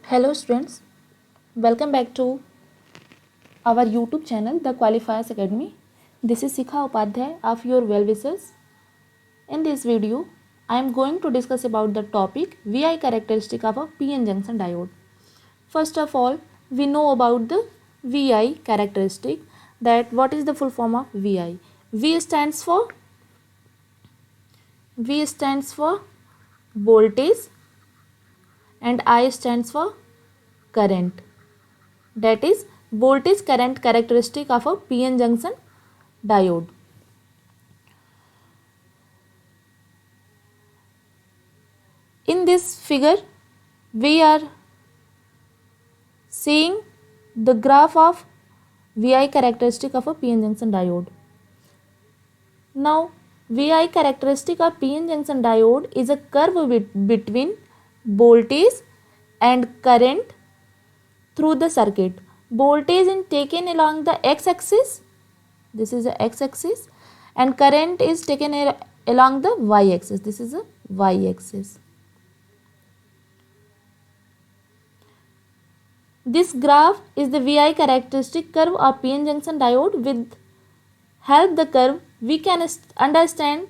Hello students, welcome back to our YouTube channel, The Qualifiers Academy. This is Sikha Upadhyay of your well-wishers. In this video, I am going to discuss about the topic VI characteristic of a PN junction diode. First of all, we know about the VI characteristic, that what is the full form of VI. V stands for voltage and I stands for current. That is voltage current characteristic of a PN junction diode. In this figure, we are seeing the graph of VI characteristic of a PN junction diode. Now, VI characteristic of PN junction diode is a curve between voltage and current through the circuit. Voltage is taken along the x-axis, this is the x-axis, and current is taken along the y-axis, this is the y-axis. This graph is the VI characteristic curve of PN junction diode. With help the curve, we can understand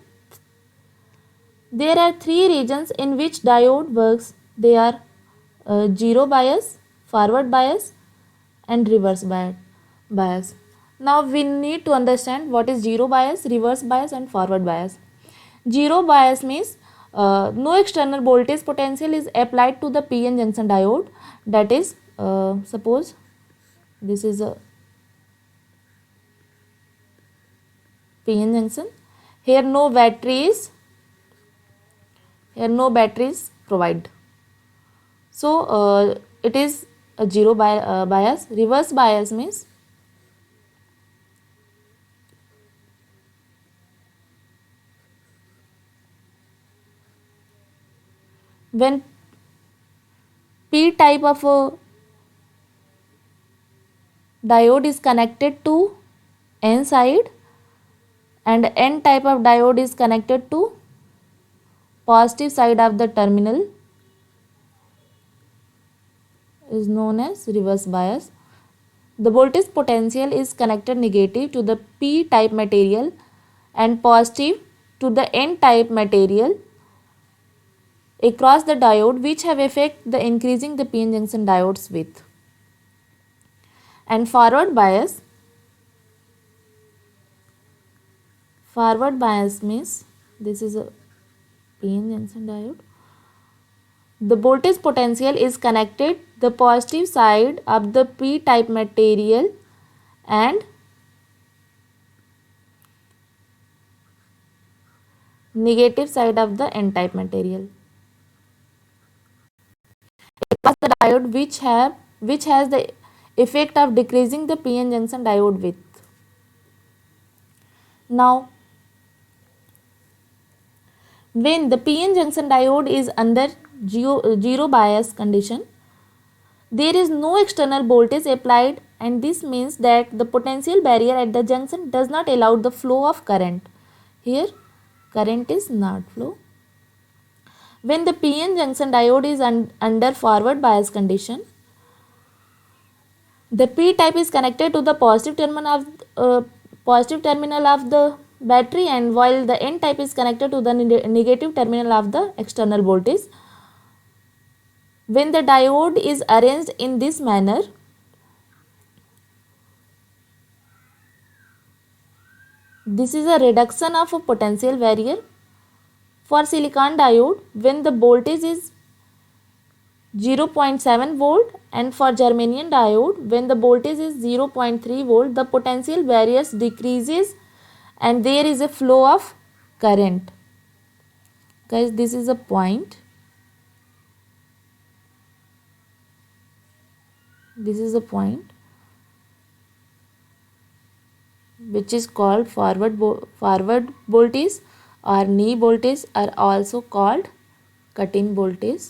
there are three regions in which diode works. They are zero bias, forward bias and reverse bias. Now we need to understand what is zero bias, reverse bias and forward bias. Zero bias means no external voltage potential is applied to the PN junction diode. That is, suppose this is a PN junction. Here no batteries provide. So it is a zero bias. Reverse bias means when P type of a diode is connected to N side and N type of diode is connected to positive side of the terminal, is known as reverse bias. The voltage potential is connected negative to the P type material and positive to the N type material across the diode, which have effect the increasing the PN junction diode's width. And forward bias means this is a PN junction diode. The voltage potential is connected the positive side of the P type material and negative side of the N type material across the diode, which has the effect of decreasing the PN junction diode width. Now, when the PN junction diode is under zero bias condition, there is no external voltage applied, and this means that the potential barrier at the junction does not allow the flow of current. Here current is not flow. When the PN junction diode is under forward bias condition, the P type is connected to the positive terminal of the battery, and while the N type is connected to the negative terminal of the external voltage. When the diode is arranged in this manner, this is a reduction of a potential barrier. For silicon diode, when the voltage is 0.7 volt, and for germanium diode, when the voltage is 0.3 volt, the potential barriers decreases and there is a flow of current. Guys, this is a point. This is a point which is called forward voltage, or knee voltage, are also called cut-in voltage.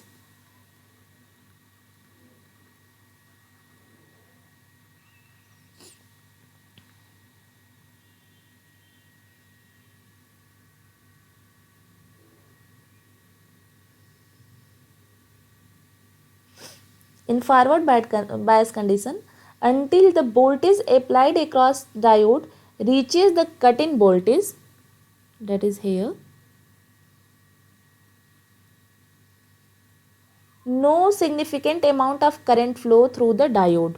in forward bias condition until the voltage applied across diode reaches the cut-in voltage, that is here. No significant amount of current flow through the diode.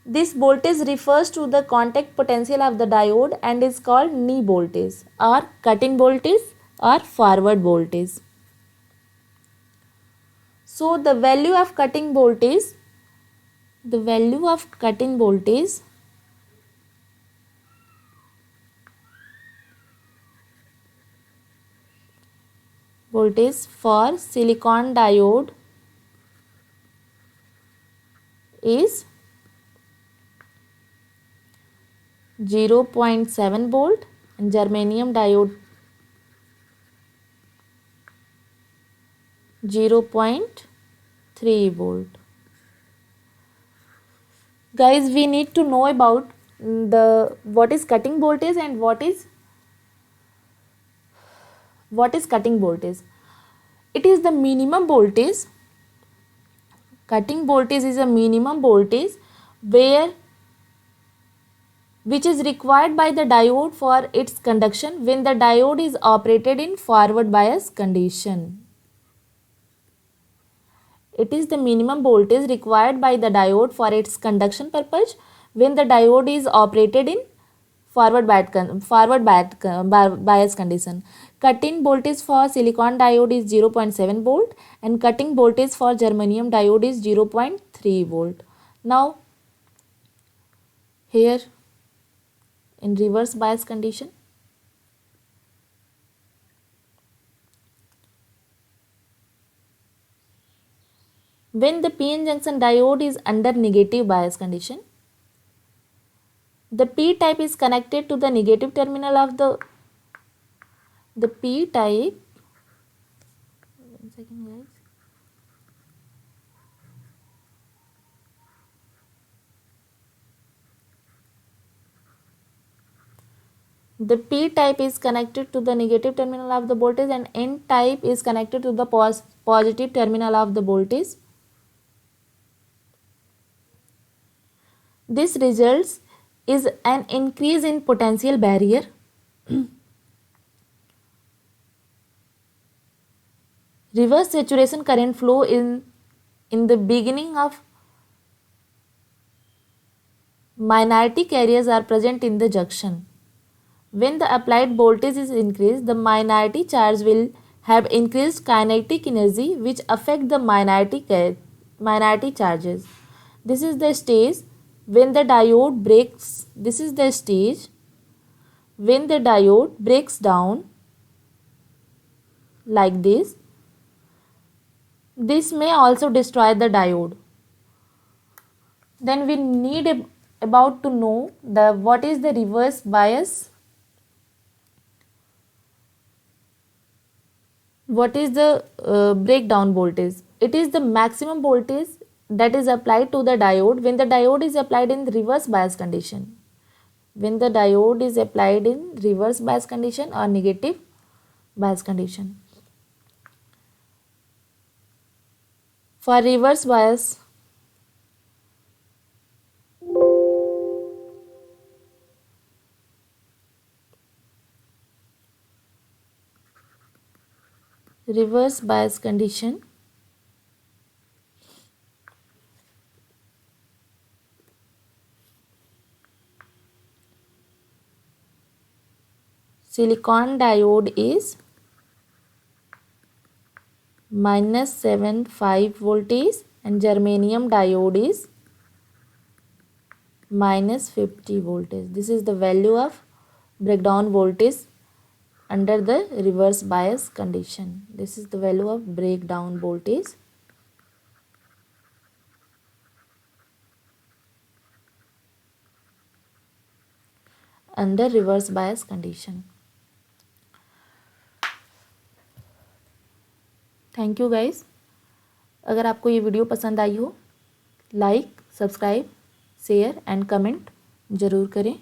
This voltage refers to the contact potential of the diode and is called knee voltage or cut-in voltage or forward voltage. So the value of cutting voltage, for silicon diode is 0.7 volt and germanium diode 0.3 volt. Guys, we need to know about what is cutting voltage and what is cutting voltage. It is the minimum voltage. Cutting voltage is a minimum voltage which is required by the diode for its conduction when the diode is operated in forward bias condition. It is the minimum voltage required by the diode for its conduction purpose when the diode is operated in forward bias condition. Cut-in voltage for silicon diode is 0.7 volt and cutting voltage for germanium diode is 0.3 volt. Now here in reverse bias condition, when the PN junction diode is under negative bias condition, the P type is connected to the negative terminal of the P type. One second, guys. The P type is connected to the negative terminal of the voltage and N type is connected to the positive terminal of the voltage. This results is an increase in potential barrier. Reverse saturation current flow in the beginning of minority carriers are present in the junction. When the applied voltage is increased, the minority charge will have increased kinetic energy which affect the minority charges. This is the stage when the diode breaks. This is the stage when the diode breaks down like this. This may also destroy the diode. Then we need about to know what is the reverse bias. What is the breakdown voltage? It is the maximum voltage that is applied to the diode when the diode is applied in reverse bias condition. When the diode is applied in reverse bias condition or negative bias condition. For reverse bias, condition, silicon diode is -75 voltage and germanium diode is -50 voltage. This is the value of breakdown voltage under the reverse bias condition. This is the value of breakdown voltage under reverse bias condition. Thank you guys. अगर आपको ये video पसंद आई हो, like, subscribe, share and comment ज़रूर करें.